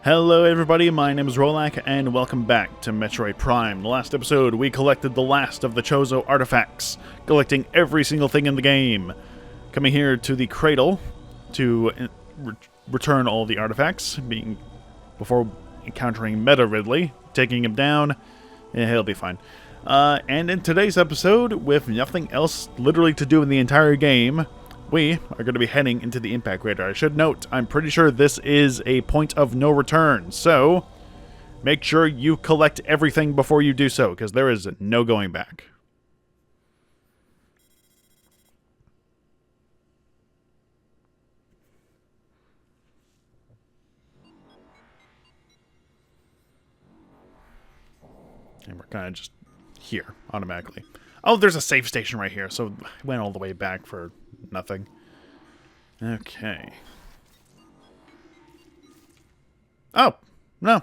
Hello everybody, my name is Rolak, and welcome back to Metroid Prime. The last episode, we collected the last of the Chozo artifacts, collecting every single thing in the game. Coming here to the Cradle to return all the artifacts, before encountering Meta Ridley, taking him down. Yeah, he'll be fine. And in today's episode, with nothing else literally to do in the entire game, we are going to be heading into the impact crater. I should note, I'm pretty sure this is a point of no return, so make sure you collect everything before you do so, because there is no going back. And we're kind of just here, automatically. Oh, there's a save station right here, so I went all the way back for nothing. Okay. Oh, no,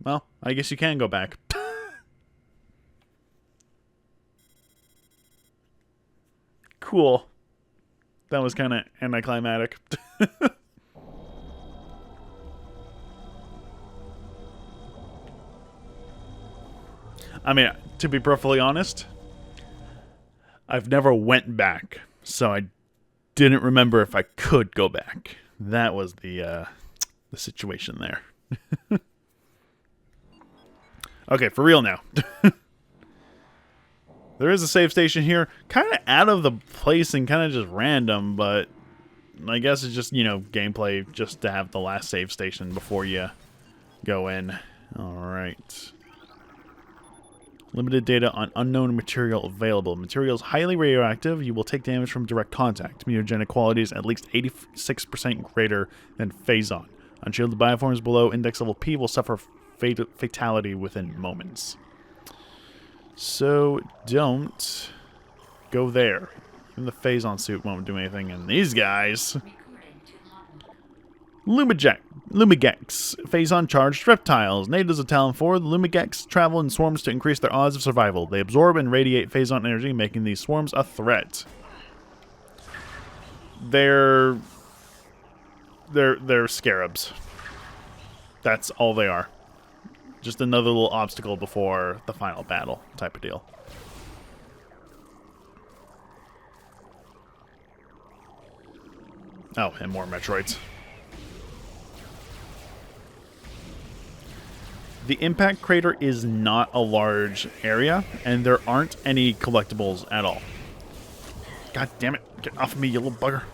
well, I guess you can go back. Cool. That was kind of anticlimactic. I mean, to be perfectly honest, I've never went back, so I didn't remember if I could go back. That was the situation there. Okay, for real now. There is a save station here, kind of out of the place and kind of just random, but I guess it's just, you know, gameplay just to have the last save station before you go in. Alright. Limited data on unknown material available. Material is highly radioactive. You will take damage from direct contact. Mutagenic qualities at least 86% greater than Phazon. Unshielded bioforms below index level P will suffer fatality within moments. So don't go there. Even the Phazon suit won't do anything. And these guys... Lumigex, Phazon charged reptiles. Natives of Tallon IV, the Lumigex travel in swarms to increase their odds of survival. They absorb and radiate Phazon energy, making these swarms a threat. They're scarabs. That's all they are. Just another little obstacle before the final battle type of deal. Oh, and more Metroids. The impact crater is not a large area, and there aren't any collectibles at all. God damn it. Get off of me, you little bugger.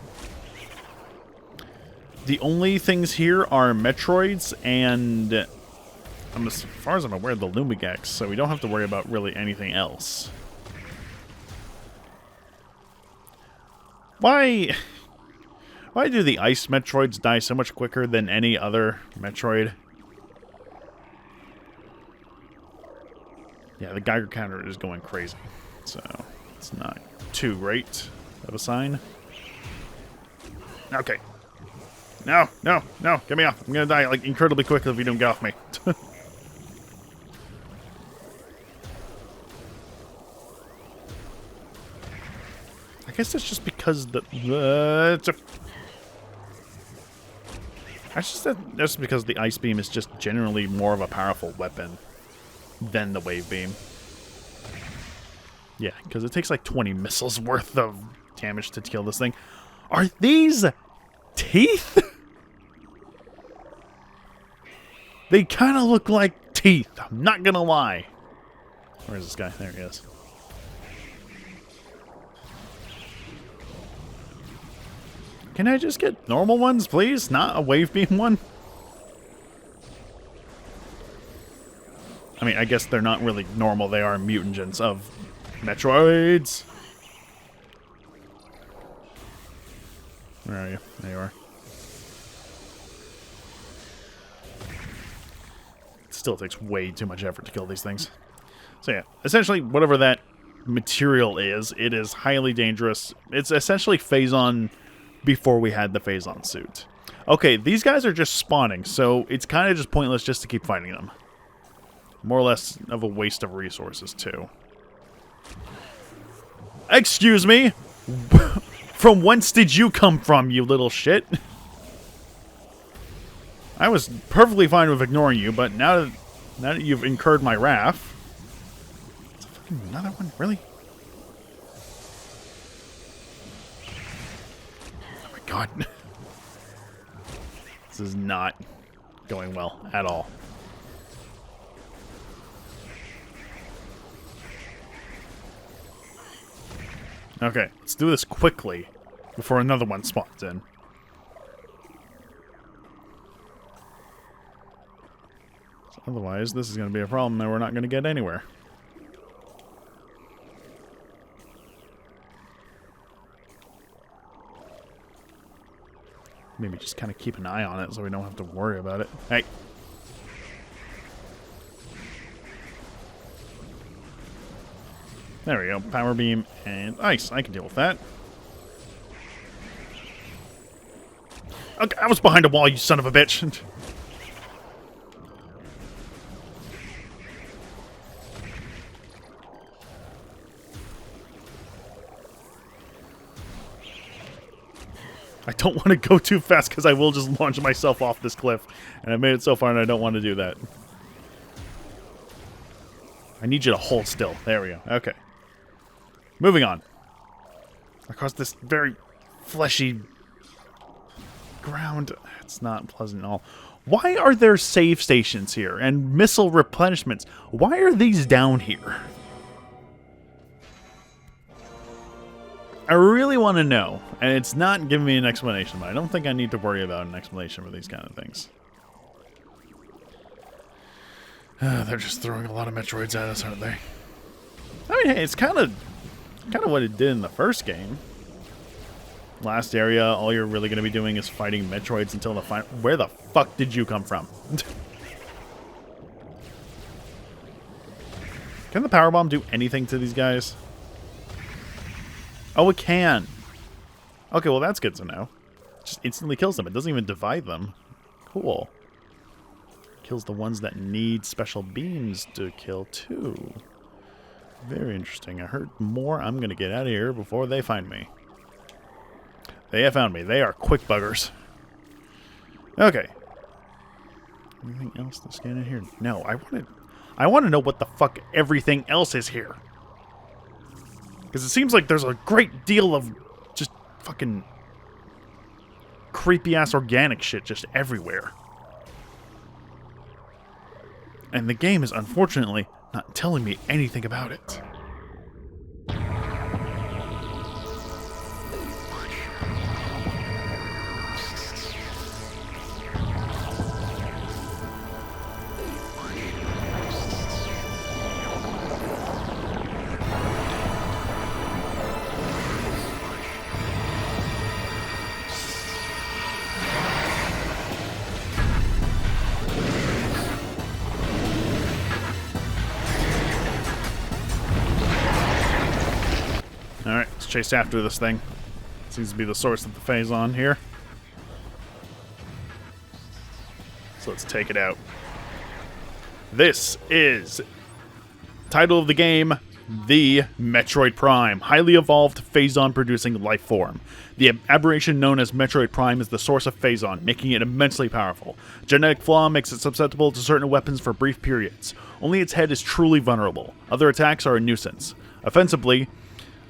The only things here are Metroids and, as far as I'm aware, the Lumigex, so we don't have to worry about really anything else. Why do the ice Metroids die so much quicker than any other Metroid? Yeah, the Geiger counter is going crazy, so it's not too great of a sign. Okay. No, get me off. I'm gonna die, like, incredibly quickly if you don't get off me. I guess that's just because that's because the ice beam is just generally more of a powerful weapon than the wave beam. Yeah, because it takes like 20 missiles worth of damage to kill this thing. Are these teeth? They kind of look like teeth. I'm not gonna lie. Where's this guy? There he is. Can I just get normal ones, please? Not a wave beam one? I mean, I guess they're not really normal. They are mutagens of Metroids. Where are you? There you are. It still takes way too much effort to kill these things. So yeah, essentially, whatever that material is, it is highly dangerous. It's essentially Phazon before we had the Phazon suit. Okay, these guys are just spawning, so it's kind of just pointless just to keep fighting them. More or less of a waste of resources, too. Excuse me? From whence did you come from, you little shit? I was perfectly fine with ignoring you, but now that you've incurred my wrath... It's fucking another one? Really? Oh my god. This is not going well at all. Okay, let's do this quickly before another one spawns in. So otherwise, this is going to be a problem and we're not going to get anywhere. Maybe just kind of keep an eye on it so we don't have to worry about it. Hey! There we go. Power beam and ice. I can deal with that. Okay, I was behind a wall, you son of a bitch. I don't want to go too fast because I will just launch myself off this cliff. And I made it so far and I don't want to do that. I need you to hold still. There we go. Okay. Moving on. Across this very fleshy ground. It's not pleasant at all. Why are there save stations here and missile replenishments? Why are these down here? I really want to know, and it's not giving me an explanation, but I don't think I need to worry about an explanation for these kind of things. They're just throwing a lot of Metroids at us, aren't they? I mean, hey, it's kind of what it did in the first game. Last area, all you're really going to be doing is fighting Metroids until the final... Where the fuck did you come from? Can the power bomb do anything to these guys? Oh, it can. Okay, well, that's good to know. It just instantly kills them. It doesn't even divide them. Cool. Kills the ones that need special beams to kill, too. Very interesting. I heard more. I'm going to get out of here before they find me. They have found me. They are quick buggers. Okay. Anything else to scan in here? No, I want to know what the fuck everything else is here. Because it seems like there's a great deal of just fucking creepy-ass organic shit just everywhere. And the game is, unfortunately, not telling me anything about it. Alright, let's chase after this thing. Seems to be the source of the Phazon here. So let's take it out. This is title of the game, the Metroid Prime, highly evolved Phazon-producing life form. The aberration known as Metroid Prime is the source of Phazon, making it immensely powerful. Genetic flaw makes it susceptible to certain weapons for brief periods. Only its head is truly vulnerable. Other attacks are a nuisance. Offensively,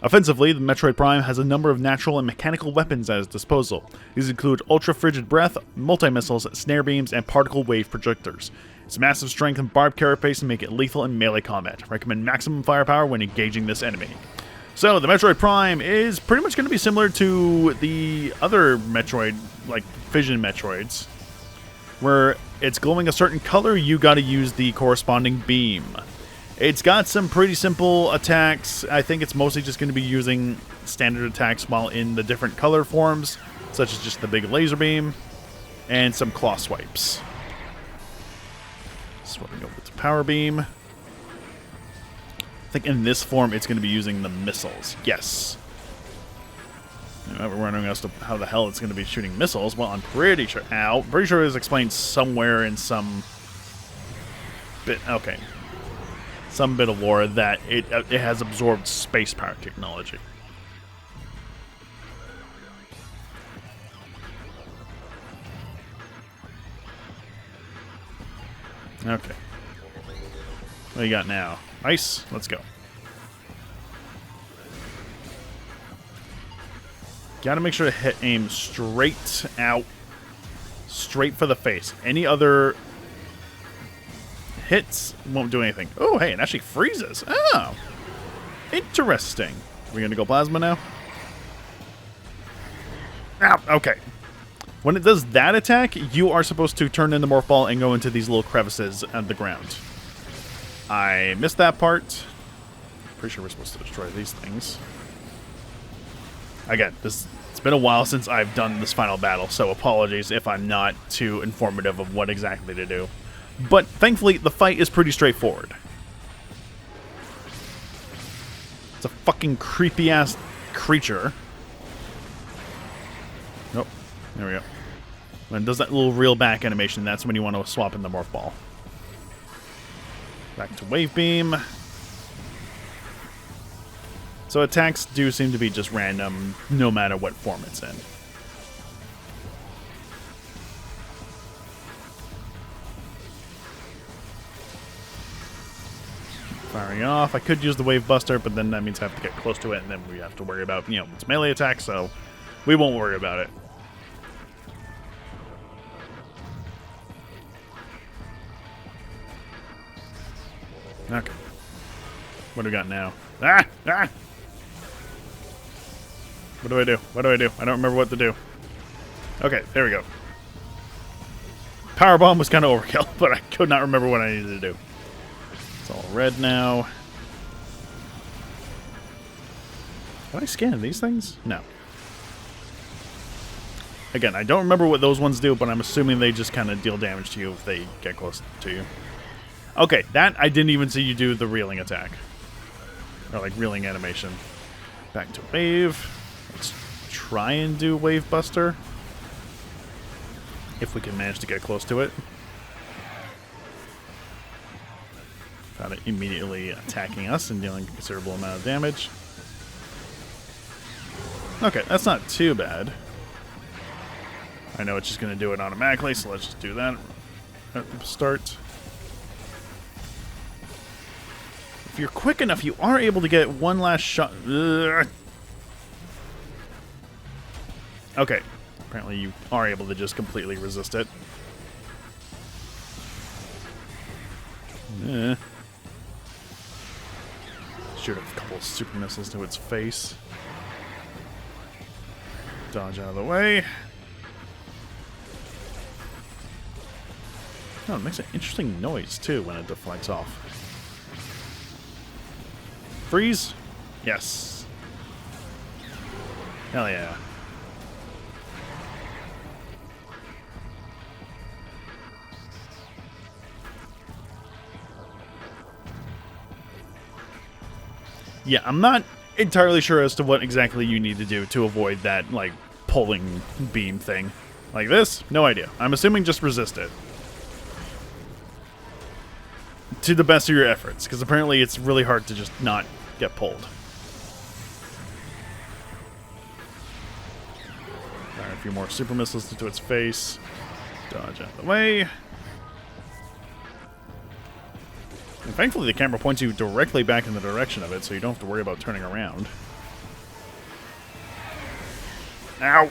the Metroid Prime has a number of natural and mechanical weapons at its disposal. These include ultra-frigid breath, multi-missiles, snare beams, and particle wave projectors. Its massive strength and barbed carapace make it lethal in melee combat. Recommend maximum firepower when engaging this enemy. So, the Metroid Prime is pretty much going to be similar to the other Metroid, like Fission Metroids, where it's glowing a certain color, you gotta use the corresponding beam. It's got some pretty simple attacks. I think it's mostly just going to be using standard attacks while in the different color forms, such as just the big laser beam and some claw swipes. Swapping over to power beam. I think in this form it's going to be using the missiles. Yes. We're wondering as to how the hell it's going to be shooting missiles. Well, I'm pretty sure... Ow. Pretty sure it was explained somewhere in some bit... Okay. Some bit of lore that it has absorbed space power technology. Okay. What do you got now? Ice? Let's go. Gotta make sure to hit aim straight out. Straight for the face. Any other hits won't do anything. Oh, hey, it actually freezes. Oh. Interesting. Are we gonna go plasma now? Ow, okay. When it does that attack, you are supposed to turn in the morph ball and go into these little crevices on the ground. I missed that part. Pretty sure we're supposed to destroy these things. Again, it's been a while since I've done this final battle, so apologies if I'm not too informative of what exactly to do. But thankfully, the fight is pretty straightforward. It's a fucking creepy-ass creature. Nope. There we go. When it does that little reel back animation, that's when you want to swap in the morph ball. Back to wave beam. So attacks do seem to be just random, no matter what form it's in. Firing off. I could use the wave buster, but then that means I have to get close to it, and then we have to worry about, you know, its melee attack, so we won't worry about it. Okay. What do we got now? Ah! Ah! What do I do? What do I do? I don't remember what to do. Okay, there we go. Power bomb was kind of overkill, but I could not remember what I needed to do. It's all red now. Can I scan these things? No. Again, I don't remember what those ones do, but I'm assuming they just kind of deal damage to you if they get close to you. Okay, that I didn't even see you do the reeling attack. Or like reeling animation. Back to wave. Let's try and do wave buster. If we can manage to get close to it. Without it immediately attacking us and dealing a considerable amount of damage. Okay, that's not too bad. I know it's just going to do it automatically, so let's just do that at the start. If you're quick enough, you are able to get one last shot. Ugh. Okay. Apparently you are able to just completely resist it. Shoot a couple of super missiles to its face. Dodge out of the way. Oh, it makes an interesting noise, too, when it deflects off. Freeze? Yes. Hell yeah. Yeah, I'm not entirely sure as to what exactly you need to do to avoid that, like, pulling beam thing. Like this? No idea. I'm assuming just resist it. To the best of your efforts, because apparently it's really hard to just not get pulled. Fire a few more super missiles into its face. Dodge out of the way. And thankfully the camera points you directly back in the direction of it, so you don't have to worry about turning around. Ow!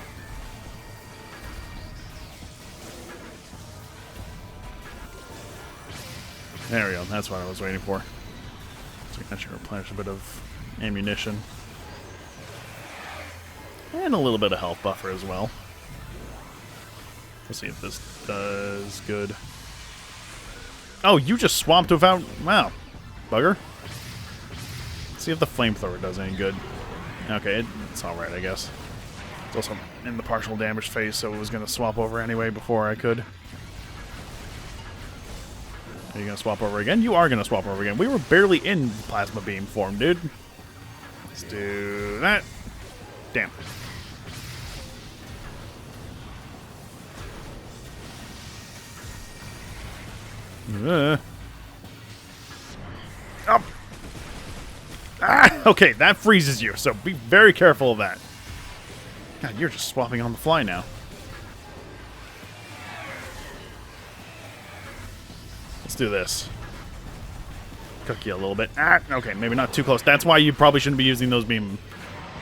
There we go, that's what I was waiting for. So I should replenish a bit of ammunition. And a little bit of health buffer as well. Let's see if this does good. Oh, you just swamped without... Wow. Bugger. Let's see if the flamethrower does any good. Okay, it's alright, I guess. It's also in the partial damage phase, so it was going to swap over anyway before I could. Are you going to swap over again? You are going to swap over again. We were barely in plasma beam form, dude. Let's do that. Damn. Oh. Ah, okay, that freezes you, so be very careful of that. God, you're just swapping on the fly now. let's do this. Cook you a little bit. Ah, okay, maybe not too close. That's why you probably shouldn't be using those beam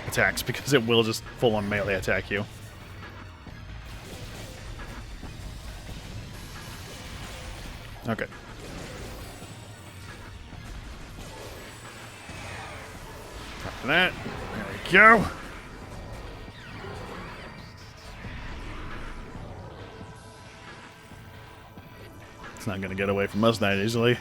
attacks, because it will just full-on melee attack you. Okay. After that, there we go. It's not going to get away from us that easily.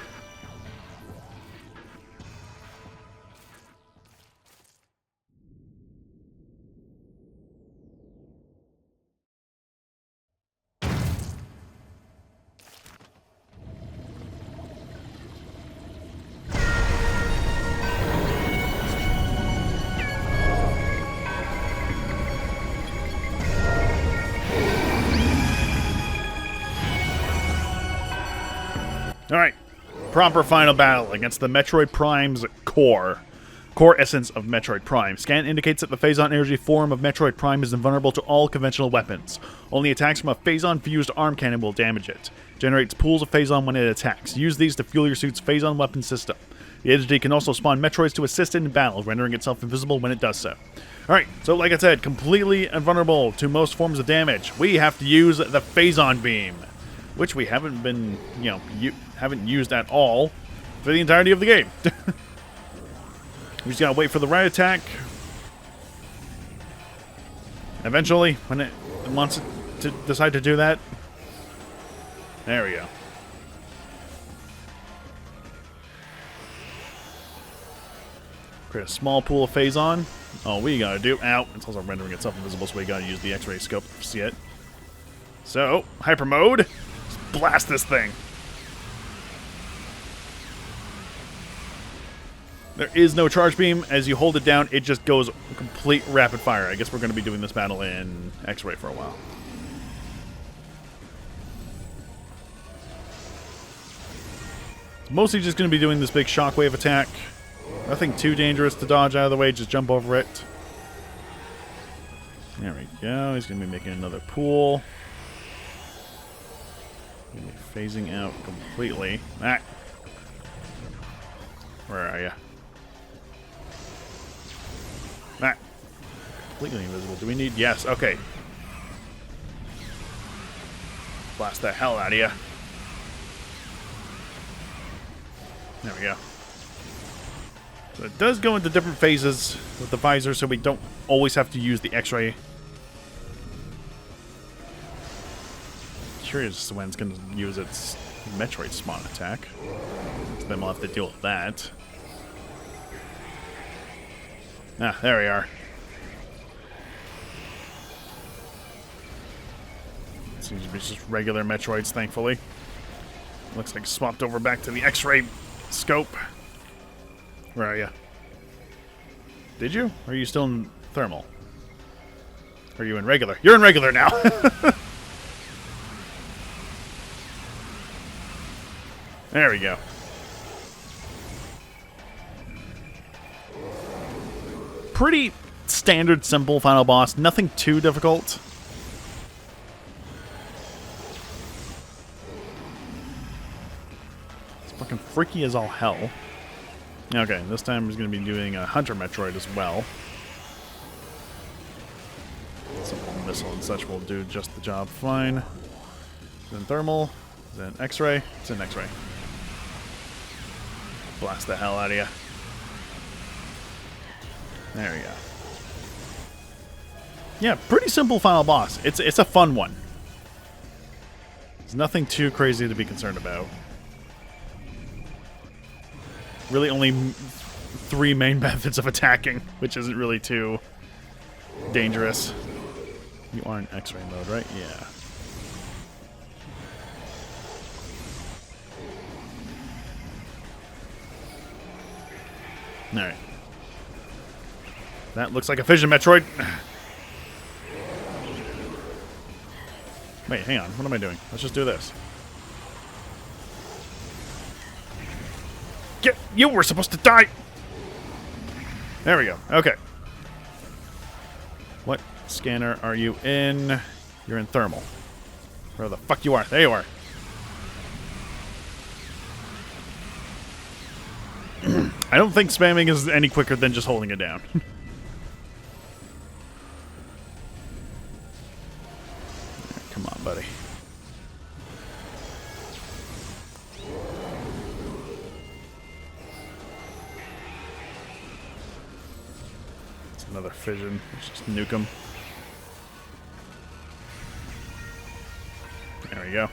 Alright, proper final battle against the Metroid Prime's core. Core essence of Metroid Prime. Scan indicates that the Phazon energy form of Metroid Prime is invulnerable to all conventional weapons. Only attacks from a Phazon-fused arm cannon will damage it. Generates pools of Phazon when it attacks. Use these to fuel your suit's Phazon weapon system. The entity can also spawn Metroids to assist in battle, rendering itself invisible when it does so. Alright, so like I said, completely invulnerable to most forms of damage. We have to use the Phazon beam, which we haven't been, haven't used at all for the entirety of the game. We just gotta wait for the right attack. Eventually, when it wants to decide to do that. There we go. Create a small pool of Phazon. All we gotta do, ow, it's also rendering itself invisible, so we gotta use the X-ray scope to see it. So, hyper mode. Let's blast this thing. There is no charge beam. As you hold it down, it just goes complete rapid fire. I guess we're going to be doing this battle in X-ray for a while. It's mostly just going to be doing this big shockwave attack. Nothing too dangerous to dodge out of the way. Just jump over it. There we go. He's going to be making another pool. Going to be phasing out completely. Ah. Where are you? Ah. Completely invisible. Do we need... Yes, okay. Blast the hell out of you. There we go. So it does go into different phases with the visor, so we don't always have to use the X-ray. Curious when it's going to use its Metroid spawn attack. So then we'll have to deal with that. Ah, there we are. Seems to be just regular Metroids, thankfully. Looks like swapped over back to the X-ray scope. Where are you? Did you? Or are you still in thermal? Or are you in regular? You're in regular now! There we go. Pretty standard, simple final boss. Nothing too difficult. It's fucking freaky as all hell. Okay, this time he's going to be doing a Hunter Metroid as well. Simple missile and such will do just the job fine. Then thermal. Then X-ray. It's an X-ray. Blast the hell out of you. There we go. Yeah, pretty simple final boss. It's a fun one. There's nothing too crazy to be concerned about. Really only 3 main methods of attacking, which isn't really too dangerous. You are in X-ray mode, right? Yeah. Alright. That looks like a fission Metroid. Wait, hang on. What am I doing? Let's just do this. You were supposed to die! There we go. Okay. What scanner are you in? You're in thermal. Where the fuck you are? There you are. I don't think spamming is any quicker than just holding it down. Come on, buddy. It's another fission. Let's just nuke him. There we go.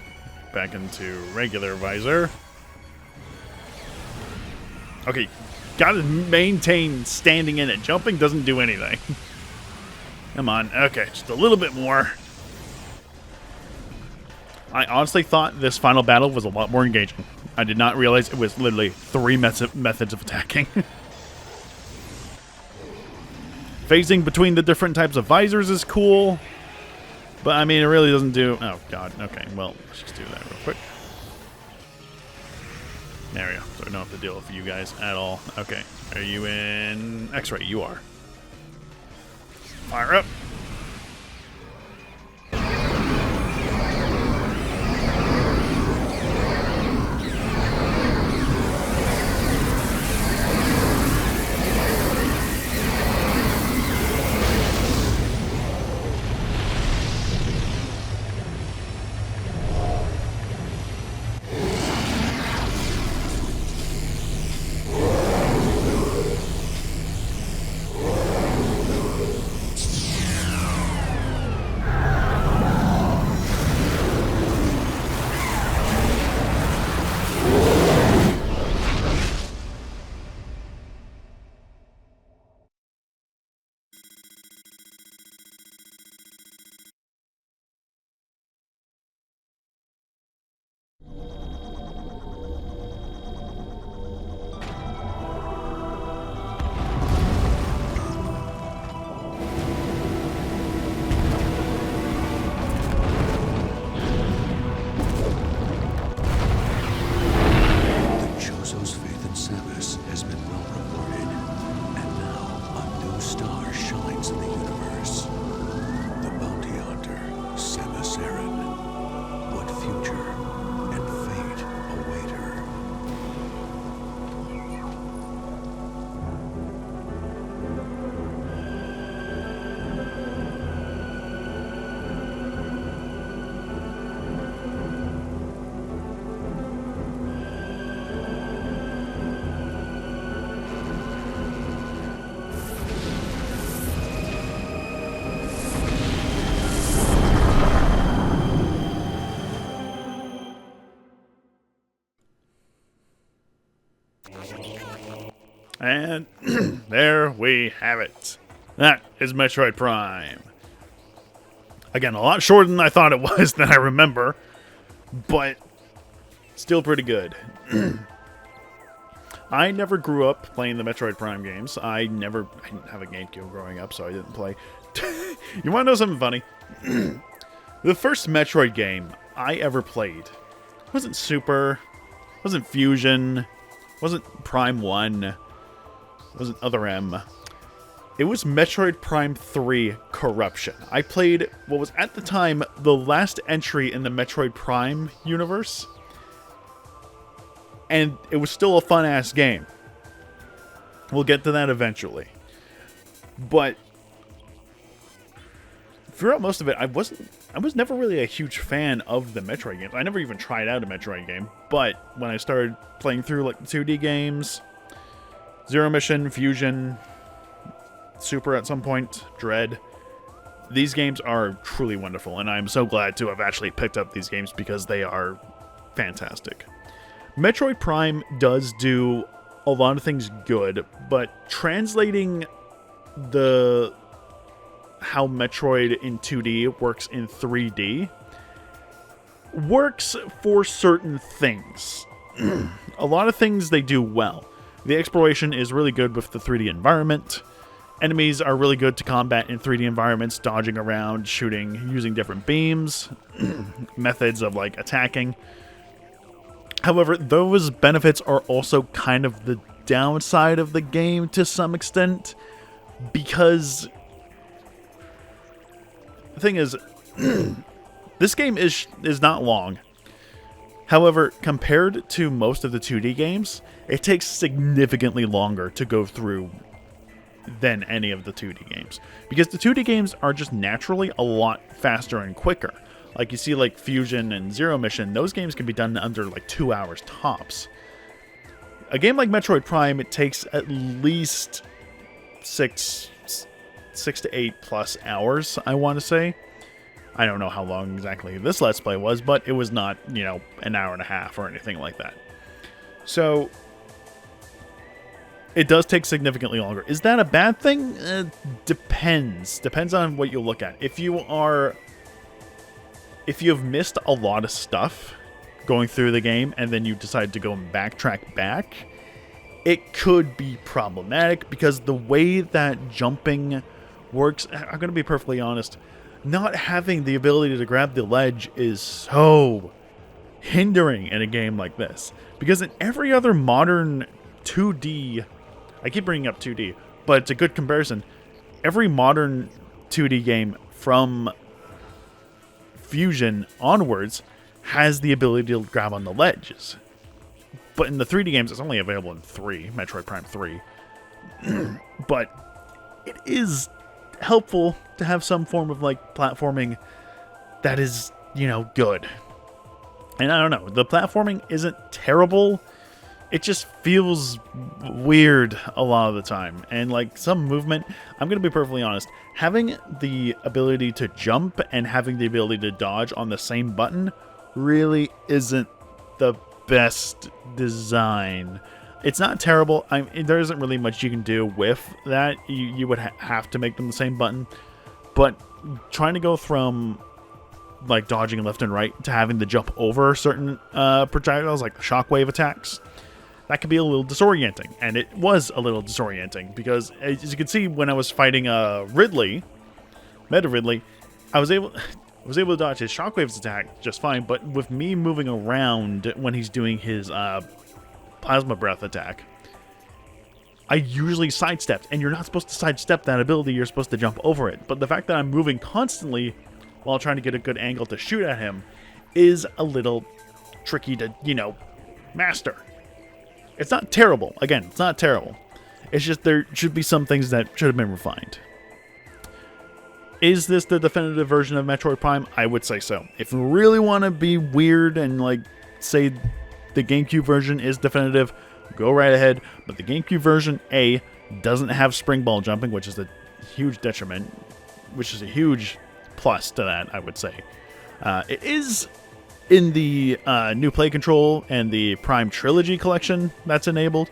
Back into regular visor. Okay, gotta maintain standing in it. Jumping doesn't do anything. Come on. Okay, just a little bit more. I honestly thought this final battle was a lot more engaging. I did not realize it was literally 3 methods of attacking. Phasing between the different types of visors is cool. But, I mean, it really doesn't do... Oh, God. Okay, well, let's just do that real quick. There we go. So I don't have to deal with you guys at all. Okay. Are you in X-ray? You are. Fire up. And there we have it. That is Metroid Prime. Again, a lot shorter than I thought it was, than I remember, but still pretty good. I never grew up playing the Metroid Prime games. I didn't have a GameCube growing up, so I didn't play. You want to know something funny? The first Metroid game I ever played wasn't Super, wasn't Fusion, wasn't Prime 1, wasn't Other M. It was Metroid Prime 3 Corruption. I played what was at the time the last entry in the Metroid Prime universe. And it was still a fun-ass game. We'll get to that eventually. But throughout most of it, I was never really a huge fan of the Metroid games. I never even tried out a Metroid game. But when I started playing through like the 2D games, Zero Mission, Fusion, Super at some point, Dread, these games are truly wonderful. And I'm so glad to have actually picked up these games because they are fantastic. Metroid Prime does do a lot of things good, but translating how Metroid in 2D works in 3D works for certain things. A lot of things they do well. The exploration is really good with the 3D environment. Enemies are really good to combat in 3D environments, dodging around, shooting, using different beams, methods of like attacking. However, those benefits are also kind of the downside of the game to some extent, because the thing is, this game is not long. However, compared to most of the 2D games, it takes significantly longer to go through than any of the 2D games. Because the 2D games are just naturally a lot faster and quicker. Like you see like Fusion and Zero Mission, those games can be done under like 2 hours tops. A game like Metroid Prime, it takes at least 6 to 8 plus hours, I want to say. I don't know how long exactly this Let's Play was, but it was not, you know, an hour and a half or anything like that. So, it does take significantly longer. Is that a bad thing? Depends. Depends on what you look at. If you have missed a lot of stuff going through the game, and then you decide to go and backtrack back, it could be problematic, because the way that jumping works, I'm going to be perfectly honest, not having the ability to grab the ledge is so hindering in a game like this. Because in every other modern 2D, I keep bringing up 2D, but it's a good comparison. Every modern 2D game from Fusion onwards has the ability to grab on the ledges. But in the 3D games, it's only available in 3, Metroid Prime 3. But it is helpful to have some form of like platforming that is, you know, good. And I don't know, the platforming isn't terrible. It just feels weird a lot of the time. And like some movement, I'm going to be perfectly honest, having the ability to jump and having the ability to dodge on the same button really isn't the best design. It's not terrible. There isn't really much you can do with that. You would have to make them the same button. But trying to go from like dodging left and right to having to jump over certain projectiles, like shockwave attacks, that could be a little disorienting. And it was a little disorienting because, as you can see, when I was fighting Ridley, Meta Ridley, I was able to dodge his shockwaves attack just fine. But with me moving around when he's doing his plasma breath attack, I usually sidestepped, and you're not supposed to sidestep that ability, you're supposed to jump over it. But the fact that I'm moving constantly while trying to get a good angle to shoot at him is a little tricky to, you know, master. It's not terrible. Again, it's not terrible. It's just there should be some things that should have been refined. Is this the definitive version of Metroid Prime? I would say so. If you really want to be weird and like say the GameCube version is definitive, go right ahead. But the GameCube version, A, doesn't have spring ball jumping, which is a huge detriment, which is a huge plus to that, I would say. It is in the new play control and the Prime Trilogy collection that's enabled.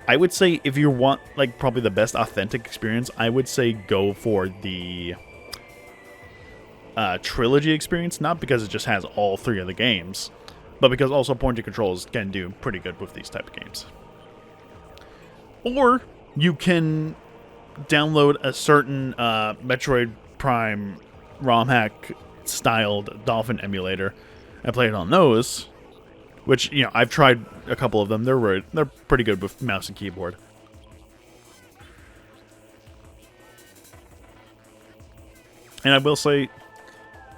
I would say if you want like probably the best authentic experience, I would say go for the Trilogy experience, not because it just has all 3 of the games, but because also point and controls can do pretty good with these type of games. Or you can download a certain Metroid Prime ROM hack styled Dolphin emulator and play it on those, which, you know, I've tried a couple of them. They're pretty good with mouse and keyboard. And I will say,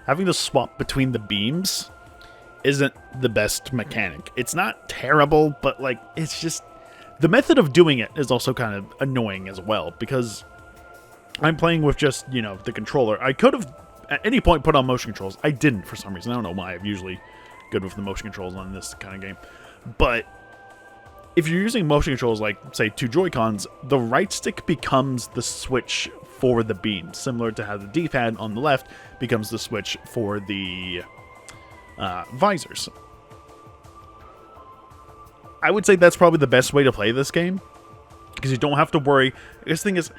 having to swap between the beams isn't the best mechanic. It's not terrible, but like it's just the method of doing it is also kind of annoying as well, because I'm playing with just, you know, the controller. I could have at any point put on motion controls. I didn't for some reason. I don't know why. I'm usually good with the motion controls on this kind of game. But if you're using motion controls like, say, 2 Joy-Cons, the right stick becomes the switch for the beam, similar to how the D-pad on the left becomes the switch for the visors. I would say that's probably the best way to play this game, because you don't have to worry. This thing is,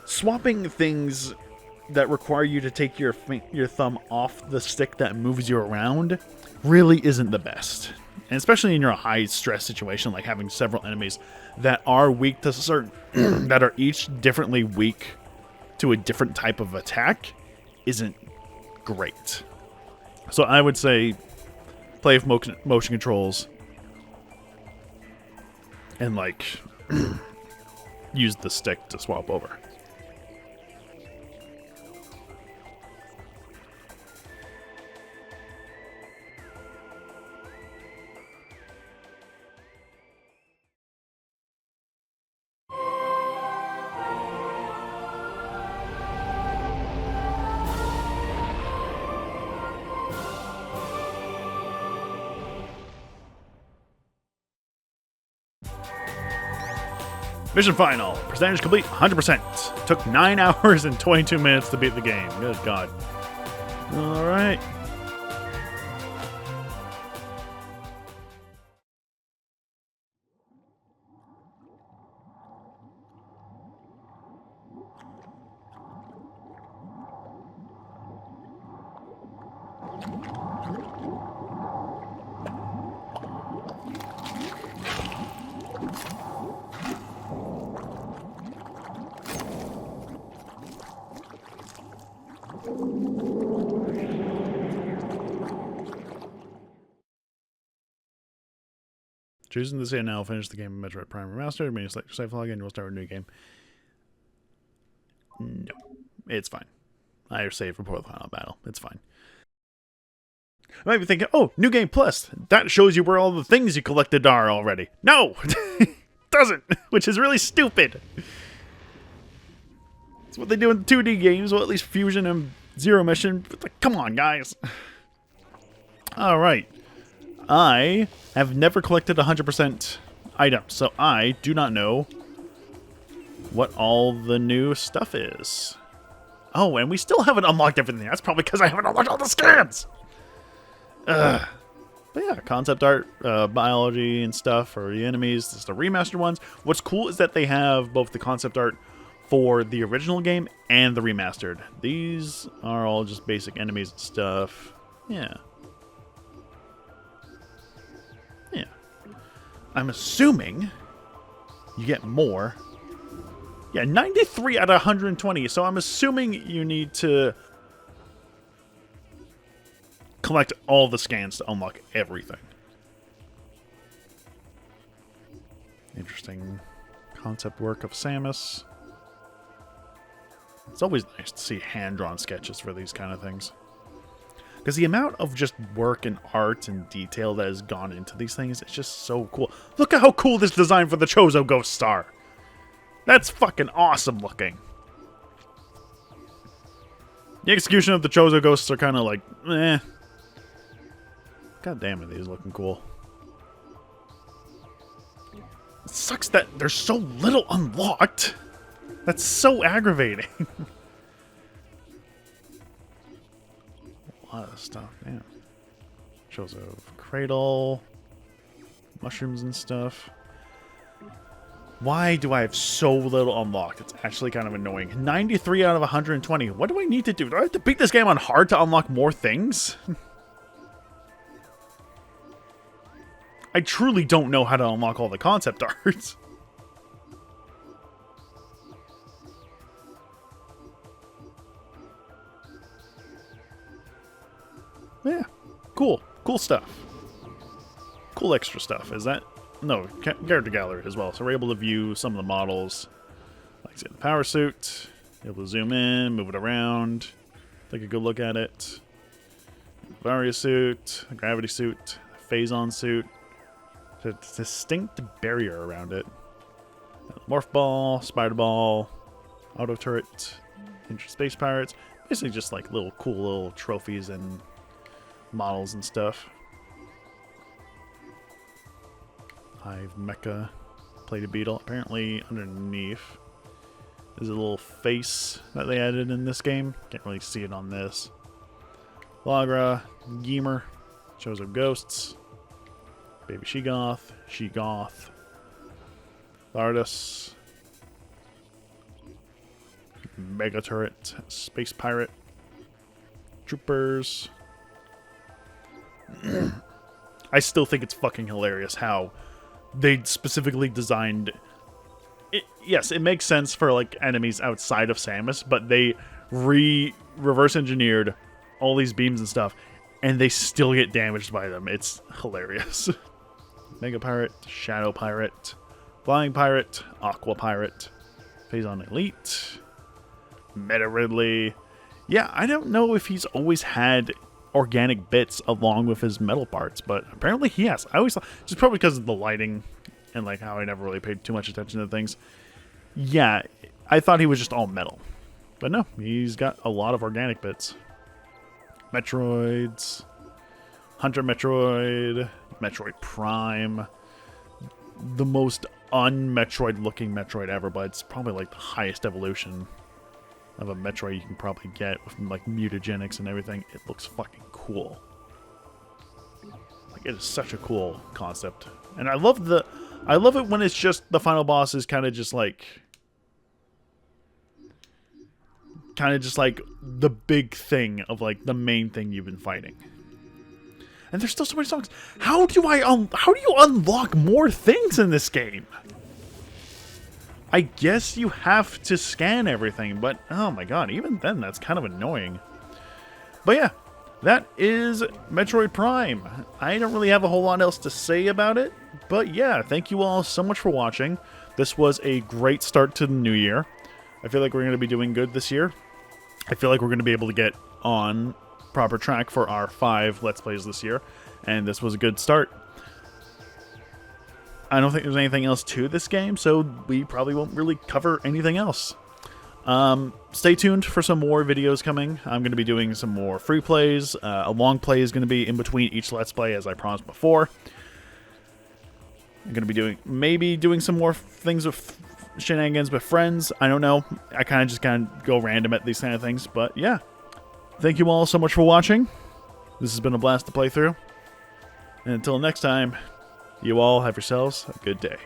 swapping things that require you to take your thumb off the stick that moves you around really isn't the best. And especially in your high stress situation, like having several enemies that are weak to certain, that are each differently weak to a different type of attack, isn't great. So I would say play with motion controls and like use the stick to swap over. Mission final. Percentage complete 100%. Took 9 hours and 22 minutes to beat the game. Good God. Alright. Choosing to say now, finish the game of Metroid Prime Remastered. When you select your save login, and you'll start a new game. No, it's fine. I saved before the final battle. It's fine. I might be thinking, oh, New Game Plus. That shows you where all the things you collected are already. No! It doesn't, which is really stupid. It's what they do in 2D games, well, at least Fusion and Zero Mission. But like, come on, guys. Alright. I have never collected 100% items, so I do not know what all the new stuff is. Oh, and we still haven't unlocked everything. That's probably because I haven't unlocked all the scans! Ugh. But yeah, concept art, biology and stuff for the enemies. This is the remastered ones. What's cool is that they have both the concept art for the original game and the remastered. These are all just basic enemies and stuff. Yeah. Yeah. I'm assuming you get more. Yeah, 93 out of 120. So I'm assuming you need to collect all the scans to unlock everything. Interesting concept work of Samus. It's always nice to see hand-drawn sketches for these kind of things. Because the amount of just work and art and detail that has gone into these things, it's just so cool. Look at how cool this design for the Chozo Ghost Star. That's fucking awesome looking. The execution of the Chozo Ghosts are kind of like, eh. God damn it, these looking cool. It sucks that there's so little unlocked. That's so aggravating. A lot of stuff, damn. Shows of Cradle, mushrooms and stuff. Why do I have so little unlocked? It's actually kind of annoying. 93 out of 120. What do I need to do? Do I have to beat this game on hard to unlock more things? I truly don't know how to unlock all the concept arts. Yeah, cool. Cool stuff. Cool extra stuff. Is that... No, character gallery as well. So we're able to view some of the models. Like, say, the power suit. Able to zoom in, move it around. Take a good look at it. Varia suit, the gravity suit, Phazon suit. A distinct barrier around it. Morph ball, spider ball, auto turret, space pirates. Basically just like little cool little trophies and models and stuff. Hive mecha, plated beetle. Apparently underneath is a little face that they added in this game. Can't really see it on this. Lagra, Geemer, shows up ghosts. Baby She-Goth, Lardus, Mega Turret, Space Pirate, Troopers. I still think it's fucking hilarious how they specifically designed it. Yes, it makes sense for like enemies outside of Samus, but they reverse engineered all these beams and stuff, and they still get damaged by them. It's hilarious. Mega Pirate, Shadow Pirate, Flying Pirate, Aqua Pirate, Phazon Elite, Meta Ridley. Yeah, I don't know if he's always had organic bits along with his metal parts, but apparently he has. I always thought, just probably because of the lighting and like how I never really paid too much attention to things. Yeah, I thought he was just all metal. But no, he's got a lot of organic bits. Metroids, Hunter Metroid, Metroid Prime, the most un-Metroid looking Metroid ever, but it's probably like the highest evolution of a Metroid you can probably get with like mutagenics and everything. It looks fucking cool. Like, it is such a cool concept. And I love it when it's just the final boss is kind of just like the big thing of like the main thing you've been fighting. And there's still so many songs. How do you unlock more things in this game? I guess you have to scan everything, but oh my god, even then that's kind of annoying. But yeah, that is Metroid Prime. I don't really have a whole lot else to say about it, but yeah, thank you all so much for watching. This was a great start to the new year. I feel like we're going to be doing good this year. I feel like we're going to be able to get on proper track for our 5 Let's Plays this year, and this was a good start. I don't think there's anything else to this game, so we probably won't really cover anything else. Stay tuned for some more videos coming. I'm going to be doing some more free plays. A long play is going to be in between each Let's Play, as I promised before. I'm going to be maybe doing some more things with shenanigans with friends. I don't know. I kind of go random at these kind of things, but yeah. Thank you all so much for watching. This has been a blast to play through. And until next time, you all have yourselves a good day.